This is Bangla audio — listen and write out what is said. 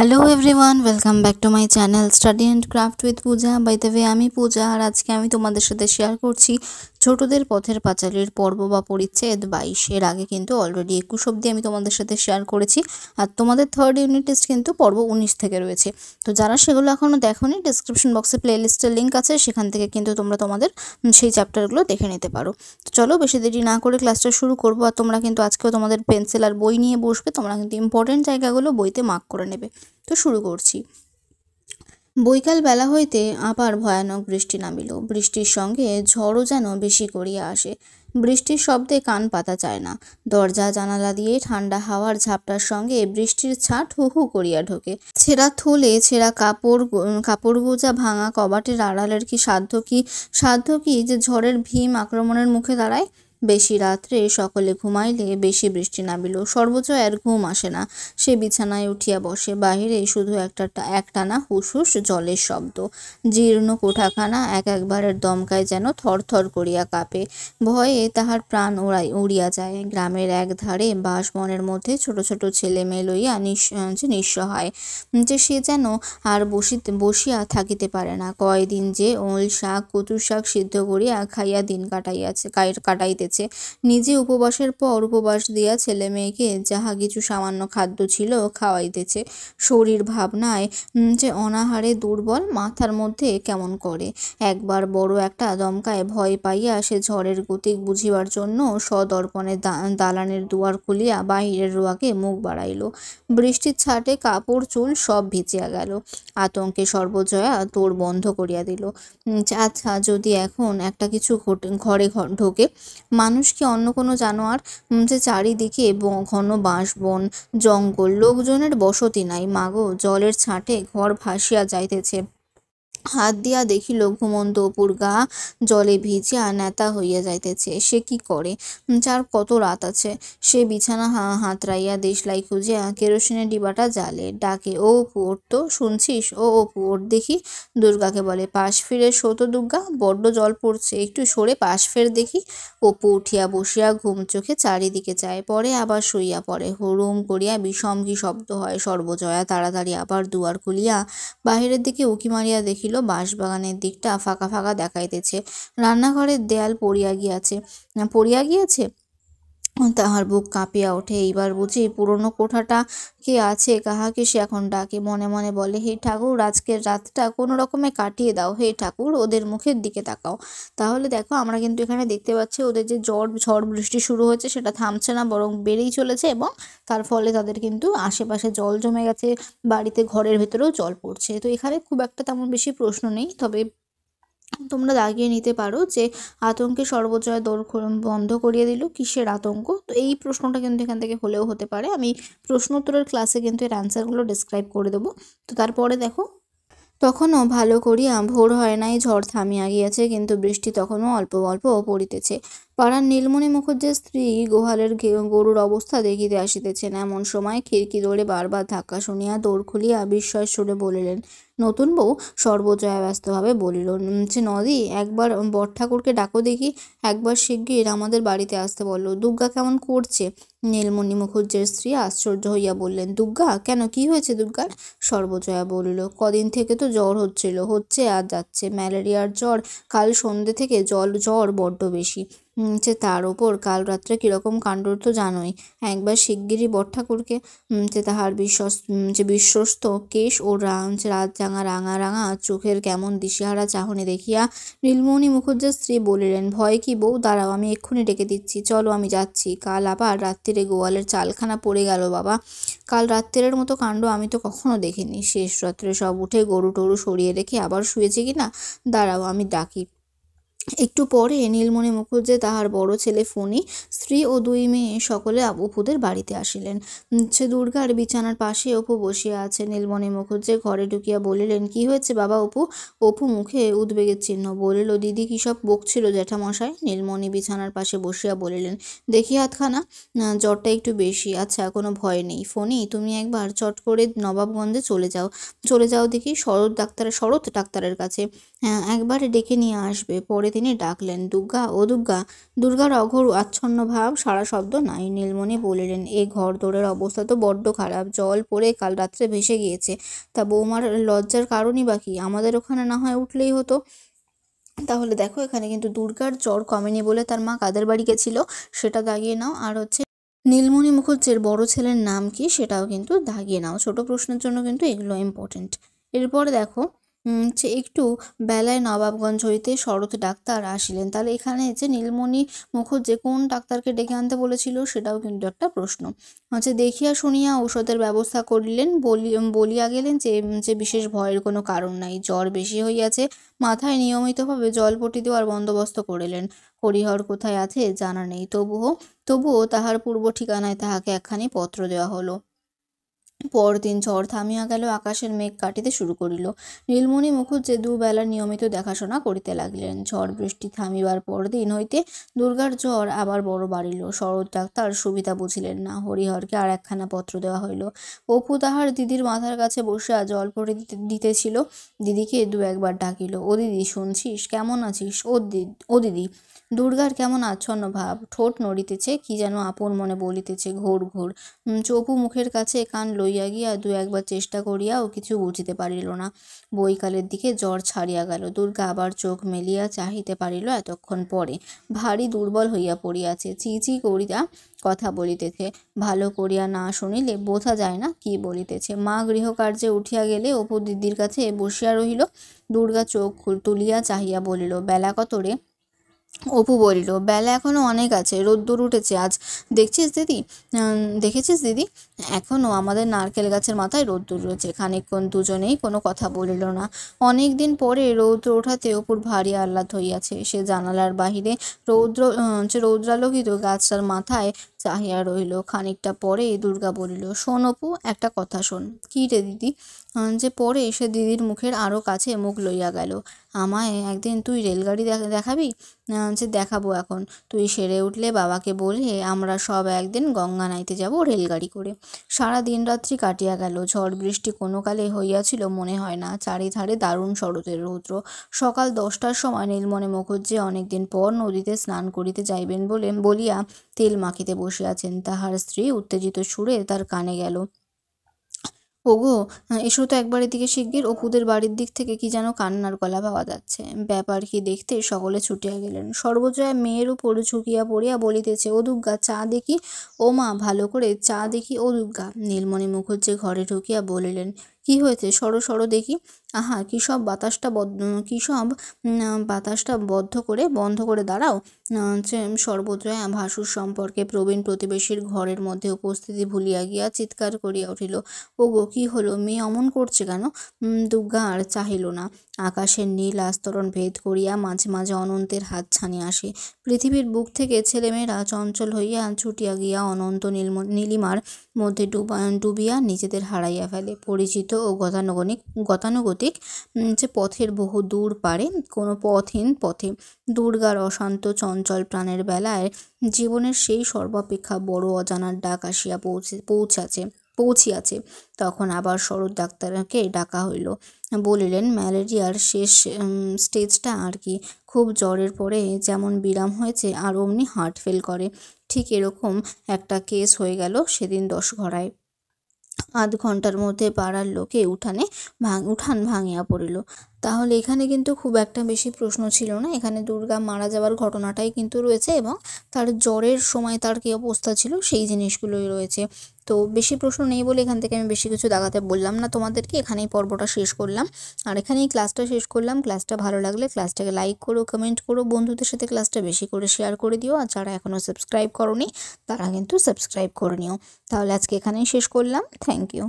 Hello everyone, welcome back to my channel study and craft with Puja. By the way, আমি পূজা, আর আজকে আমি তোমাদের সাথে শেয়ার করছি ছোটদের পথের পাঁচালীর পর্ব বা পরিচ্ছেদ 22। এর আগে কিন্তু অলরেডি 21 অব্দি আমি তোমাদের সাথে শেয়ার করেছি, আর তোমাদের থার্ড ইউনিট টেস্ট কিন্তু পর্ব 19 থেকে রয়েছে। তো যারা সেগুলো এখনও দেখোনি, ডিসক্রিপশন বক্সে প্লেলিস্টের লিঙ্ক আছে, সেখান থেকে কিন্তু তোমরা তোমাদের সেই চ্যাপ্টারগুলো দেখে নিতে পারো। তো চলো বেশি দেরি না করে ক্লাসটা শুরু করবো। আর তোমরা কিন্তু আজকেও তোমাদের পেন্সিল আর বই নিয়ে বসবে, তোমরা কিন্তু ইম্পর্টেন্ট জায়গাগুলো বইতে মার্ক করে নেবে। তো শুরু করছি। বৈকাল বেলা হইতে আবার ভয়ানক বৃষ্টি নামিল। বৃষ্টির সঙ্গে ঝড়ও যেন বেশি করিয়া আসে। বৃষ্টির শব্দে কান পাতা চায় না। দরজা জানালা দিয়ে ঠান্ডা হাওয়ার ঝাপটার সঙ্গে বৃষ্টির ছাট হু হু করিয়া ঢোকে। ছেঁড়া থলে, ছেঁড়া কাপড় গোজা ভাঙা কবাটের আড়ালের সাধ্য কি যে ঝড়ের ভীম আক্রমণের মুখে দাঁড়ায়। বেশি রাত্রে সকলে ঘুমাইলে বেশি বৃষ্টি নামিল। সর্বজয়ার ঘুম আসে না। সে বিছানায় উঠিয়া বসে। বাহিরে শুধু একটানা হুসহুস জলের শব্দ। জীর্ণ কোঠাখানা একবারের দমকায় যেন থরথর করিয়া কাঁপে। ভয়ে তাহার প্রাণ উড়িয়া যায়। গ্রামের এক ধারে বাঁশবনের মধ্যে ছোট ছোট ছেলে মেয়ে লইয়া নিঃস্ব হয়, যে সে যেন আর বসিয়া থাকিতে পারে না। কয়দিন যে ওল শাক, কচুর শাক সিদ্ধ করিয়া খাইয়া দিন কাটাইতেছে। নিজে উপবাসের পর উপবাস দিয়া ছেলে মেয়েকে যাহা কিছু সামান্য খাদ্য ছিল খাওয়াইতেছে। শরীর ভাবনায় যে অনাহারে দুর্বল, মাথার মধ্যে কেমন করে। একবার বড় একটা দমকায় ভয় পাইয়া সে ঝড়ের গতিক বুঝিবার জন্য সদর্পণে দালানের দুয়ার খুলিয়া বাহিরের রোয়াকে মুখ বাড়াইল। বৃষ্টির ছাটে কাপড় চুল সব ভিজিয়া গেল। আতঙ্কে সর্বজয়া দৌড় বন্ধ করিয়া দিল। আচ্ছা, যদি এখন একটা কিছু ঘরে ঢোকে, মানুষ কি অন্য কোনো জানোয়ার? যে চারিদিকে ঘন বাঁশ বন জঙ্গল, লোকজনের বসতি নাই। মাগো, জলের ছাঁটে ঘর ভাসিয়া যাইতেছে। হাত দিয়া দেখিল ঘুমন্ত অপুর গা জলে ভিজিয়া নেতা হইয়া যাইতেছে। সে কি করে? যার কত রাত আছে। সে বিছানা হাতড়াইয়া দেশলাই খুঁজিয়া কেরোসিনের ডিবাটা জ্বালে। ডাকে, ও অপু, ওঠ তো, শুনছিস? ও অপু, ওঠ দেখি। দুর্গাকে বলে, পাশ ফিরে শোতো দুর্গা, বড্ড জল পড়ছে, একটু সরে পাশ ফের দেখি। অপু উঠিয়া বসিয়া ঘুম চোখে চারিদিকে চায়, পরে আবার শুইয়া পড়ে। হুড়ুম করিয়া বিষম কি শব্দ হয়। সর্বজয়া তাড়াতাড়ি আবার দুয়ার খুলিয়া বাহিরের দিকে উঁকি মারিয়া দেখিল বাঁশবাগানের দিকটা ফাঁকা ফাঁকা দেখাইতেছে। রান্নাঘরের দেয়াল পড়িয়া গিয়াছে। তাহার বুক কাঁপিয়া ওঠে। এইবার বুঝি পুরনো কোঠাটা কে আছে, কাহাকে সে এখন ডাকে। মনে মনে বলে, হে ঠাকুর, আজকের রাতটা কোনো রকমে কাটিয়ে দাও। হে ঠাকুর, ওদের মুখের দিকে তাকাও। তাহলে দেখো, আমরা কিন্তু এখানে দেখতে পাচ্ছি ওদের যে ঝড় বৃষ্টি শুরু হয়েছে সেটা থামছে না, বরং বেড়েই চলেছে, এবং তার ফলে তাদের কিন্তু আশেপাশে জল জমে গেছে, বাড়িতে ঘরের ভেতরেও জল পড়ছে। তো এখানে খুব একটা তেমন বেশি প্রশ্ন নেই, তবে তোমরা দাগিয়ে নিতে পারো যে আতঙ্কে সর্বজয়া দৌড় বন্ধ করিয়ে দিল। কিসের আতঙ্ক? তো এই প্রশ্নটা কিন্তু এখান থেকে হলেও হতে পারে। আমি প্রশ্ন উত্তরের ক্লাসে কিন্তু এর অ্যান্সারগুলো ডিসক্রাইব করে দেবো। তো তারপরে দেখো, তখনও ভালো করিয়া ভোর হয় নাই, ঝড় থামিয়া গিয়াছে, কিন্তু বৃষ্টি তখনও অল্প অল্প পড়িতেছে। পাড়ার নীলমণি মুখুজ্জের স্ত্রী গোহালের গরুর অবস্থা দেখিতে আসিতেছেন। এমন সময় খিড়কি দৌড়ে বারবার ধাক্কা শুনিয়া দৌড় খুলিয়া বিস্ময় সুরে বলিলেন, নতুন বউ। সর্বজয়া ব্যস্তভাবে বলিল, যে নদী, একবার বড়ঠাকুরকে ডাকো দেখি, একবার শিগগির আমাদের বাড়িতে আসতে বলো। দুর্গা কেমন করছে? নীলমণি মুখুজ্জের স্ত্রী আশ্চর্য হইয়া বললেন, দুর্গা কেন, কি হয়েছে দুর্গার? সর্বজয়া বলিল, কদিন থেকে তো জ্বর হচ্ছে আর যাচ্ছে, ম্যালেরিয়ার জ্বর। কাল সন্ধ্যে থেকে জ্বর বড্ড বেশি। যে তার ওপর কাল রাত্রে কীরকম কাণ্ড তো জানোই। একবার শিগগিরই বড়ঠাকুরকে। যে তাহার বিশ্বস্ত কেশ ও রাত রাঙা রাঙা চোখের কেমন দিশেহারা চাহনি দেখিয়া নীলমণি মুখুজ্জের স্ত্রী বলিলেন, ভয় কি বউ, দাঁড়াও, আমি এক্ষুনি ডেকে দিচ্ছি। চলো, আমি যাচ্ছি। কাল আবার রাত্রিরে গোয়ালের চালখানা পড়ে গেল বাবা। কাল রাত্রের মতো কাণ্ড আমি তো কখনো দেখিনি। শেষ রাত্রে সব উঠে গরু টরু সরিয়ে রেখে আবার শুয়েছে কিনা। দাঁড়াও, আমি ডাকি। একটু পরে নীলমণি মুখুজ্জে, তাহার বড় ছেলে ফণি, স্ত্রী ও দুই মেয়ে সকলে অপুদের বাড়িতে আসিলেন। সে দুর্গার বিছানার পাশে অপু বসিয়া আছে। নীলমণি মুখুজ্জে ঘরে ঢুকিয়া বলিলেন, কি হয়েছে বাবা অপু? অপু মুখে উদ্বেগের চিহ্ন। বলিল, দিদি কী সব বকছিল জ্যাঠামশাই? নীলমণি বিছানার পাশে বসিয়া বলিলেন, দেখি হাতখানা, জ্বরটা একটু বেশি। আচ্ছা, কোনো ভয় নেই। ফণি, তুমি একবার চট করে নবাবগঞ্জে চলে যাও দেখি শরৎ ডাক্তারের কাছে। একবারে ডেকে নিয়ে আসবে। পরে তিনি ডাকলেন, দুর্গা, ও দুর্গা। দুর্গার অঘোর আচ্ছন্ন ভাব, সারা শব্দ নাই। নীলমণি বলিলেন, এ ঘর দোরের অবস্থা তো বড্ড খারাপ, জল পড়ে কাল রাত্রে ভেসে গিয়েছে। তা বৌমার লজ্জার কারণই বা কি? আমাদের ওখানে না হয় উঠলেই হতো। তাহলে দেখো এখানে কিন্তু দুর্গার জ্বর কমেনি বলে তার মা কাদের বাড়ি গেছিল সেটা দাগিয়ে নাও, আর হচ্ছে নীলমণি মুখুজ্জের বড় ছেলের নাম কি সেটাও কিন্তু দাগিয়ে নাও। ছোট প্রশ্নের জন্য কিন্তু এগুলো ইম্পর্টেন্ট। এরপরে দেখো যে একটু বেলায় নবাবগঞ্জ হইতে শরৎ ডাক্তার আসিলেন। তাহলে এখানে যে নীলমণি মুখুজ্জে কোন ডাক্তারকে ডেকে আনতে বলেছিল সেটাও কিন্তু একটা প্রশ্ন। হচ্ছে দেখিয়া শুনিয়া ঔষধের ব্যবস্থা করিলেন। বলিয়া গেলেন যে বিশেষ ভয়ের কোনো কারণ নাই, জ্বর বেশি হইয়াছে, মাথায় নিয়মিতভাবে জলপটি দেওয়ার বন্দোবস্ত করিলেন। হরিহর কোথায় আছে জানা নেই, তবুও তাহার পূর্ব ঠিকানায় তাহাকে একখানি পত্র দেওয়া হলো। পরদিন ঝড় থামিয়া গেল, আকাশের মেঘ কাটিতে শুরু করিল। নীলমণি মুখুজ্জে দুবেলা নিয়মিত দেখাশোনা করিতে লাগিলেন। ঝড় বৃষ্টি থামিবার পরদিন হইতে দুর্গার জ্বর আবার বড় বাড়িল। শরৎ ডাক্তার সুবিধা বুঝিলেন না। হরিহরকে আর একখানা পত্র দেওয়া হইল। অপু তাহার দিদির মাথার কাছে বসিয়া জল পড়ে দিতেছিল। দিদিকে দু একবার ডাকিল, ও দিদি শুনছিস, কেমন আছিস? ও দিদি। দুর্গার কেমন আচ্ছন্ন ভাব, ঠোঁট নড়িতেছে, কি যেন আপন মনে বলিতেছে ঘোর ঘোর। অপু মুখের কাছে কান লইয়া গিয়া দু একবার চেষ্টা করিয়াও কিছু বুঝিতে পারিল না। বৈকালের দিকে জ্বর ছাড়িয়া গেল। দুর্গা আবার চোখ মেলিয়া চাহিতে পারিল এতক্ষণ পরে। ভারী দুর্বল হইয়া পড়িয়াছে, চি চি করিয়া কথা বলিতেছে। ভালো করিয়া না শুনিলে বোঝা যায় না কি বলিতেছে। মা গৃহকার্যে উঠিয়া গেলে অপু দিদির কাছে বসিয়া রহিল। দুর্গা চোখ তুলিয়া চাহিয়া বলিল, বেলা কত রে? অপু বলিল, বেলা এখনো অনেক আছে, রোদ্দুর উঠেছে আজ, দেখেছিস দিদি? এখনো আমাদের নারকেল গাছের মাথায় রোদ্দুর রয়েছে। খানিকক্ষণ দুজনেই কোনো কথা বলিল না। অনেক দিন পরে রৌদ্র ওঠাতে অপুর ভারী আহ্লাদ হইয়াছে। সে জানালার বাহিরে রৌদ্রালোকিত গাছটার মাথায় চাহিয়া রহিল। খানিকটা পরে দুর্গা বলিল, শোন অপু, একটা কথা শোন। কি রে দিদি? যে পরে এসে দিদির মুখের আরও কাছে মুখ লইয়া গেল, আমায় একদিন তুই রেলগাড়ি দেখাবি? যে দেখাবো এখন, তুই সেরে উঠলে বাবাকে বলে আমরা সব একদিন গঙ্গা নাইতে যাব রেলগাড়ি করে। সারা দিন রাত্রি কাটিয়া গেল। ঝড় বৃষ্টি কোনো কালে হইয়াছিল মনে হয় না। চারিধারে দারুণ শরতের রৌদ্র। সকাল 10টার সময় নীলমণি মুখুজ্জে অনেকদিন পর নদীতে স্নান করিতে যাইবেন বলিয়া তেল মাখিতে বসিয়াছেন। তাহার স্ত্রী উত্তেজিত সুরে তার কানে গেল, ওগো এসো তো একবার এদিকে শিগগির। অপুদের বাড়ির দিক থেকে কি যেন কান্নার গলা পাওয়া যাচ্ছে। ব্যাপার কি দেখতে সকলে ছুটিয়া গেলেন। সর্বজয়া মেয়ের উপর ঝুঁকিয়া পড়িয়া বলিতেছে, ও দুর্গা, চা দেখি। ও মা, ভালো করে চা দেখি ও দুর্গা। নীলমণি মুখুজ্জে ঘরে ঢুকিয়া বলিলেন, কি হয়েছে, সরো সরো দেখি। আহা, কি সব বাতাসটা বন্ধ করে দাঁড়াও। সর্বজয়া ভাসুর সম্পর্কে প্রবীণ প্রতিবেশীর ঘরের মধ্যে উপস্থিতি ভুলিয়া গিয়া চিৎকার করিয়া উঠিল, ওগো কি হলো, মেয়ে অমন করছে কেন? দুর্গা আর চাহিল না। আকাশের নীল আস্তরণ ভেদ করিয়া মাঝে মাঝে অনন্তের হাতছানি আসে। পৃথিবীর বুক থেকে ছেলেমেয়েরা চঞ্চল হইয়া ছুটিয়া গিয়া অনন্ত নীলিমার মধ্যে ডুবিয়া নিজেদের হারাইয়া ফেলে। পরিচিত ও গতানুগতিক যে পথের বহু দূর পারে কোনো পথহীন পথে দুর্গার অশান্ত চঞ্চল প্রাণের বেলায় জীবনের সেই সর্বাপেক্ষা বড় অজানার ডাক আসিয়া পৌঁছিয়াছে। তখন আবার শরৎ ডাক্তারকে ডাকা হইল। বলিলেন, ম্যালেরিয়ার শেষ স্টেজটা আর কি। খুব জ্বরের পরে যেমন বিরাম হয়েছে আর অমনি হার্ট ফেল করে, ঠিক এরকম একটা কেস হয়ে গেল সেদিন 10ঘড়ায়। আধ ঘন্টার মধ্যে পাড়ার লোকে উঠান ভাঙিয়া পড়িল। তাহলে এখানে কিন্তু খুব একটা বেশি প্রশ্ন ছিল না। এখানে দুর্গা মারা যাওয়ার ঘটনাটাই কিন্তু রয়েছে এবং তার জ্বরের সময় তার কী অবস্থা ছিল সেই জিনিসগুলোই রয়েছে। তো বেশি প্রশ্ন নেই বলে এখান থেকে আমি বেশি কিছু দাগাতে বললাম না তোমাদেরকে। এখানেই পর্বটা শেষ করলাম আর এখানেই ক্লাসটা শেষ করলাম। ক্লাসটা ভালো লাগলে ক্লাসটাকে লাইক করো, কমেন্ট করো, বন্ধুদের সাথে ক্লাসটা বেশি করে শেয়ার করে দিও। আর যারা এখনও সাবস্ক্রাইব করোনি তারা কিন্তু সাবস্ক্রাইব করে নিও। তাহলে আজকে এখানেই শেষ করলাম। Thank you.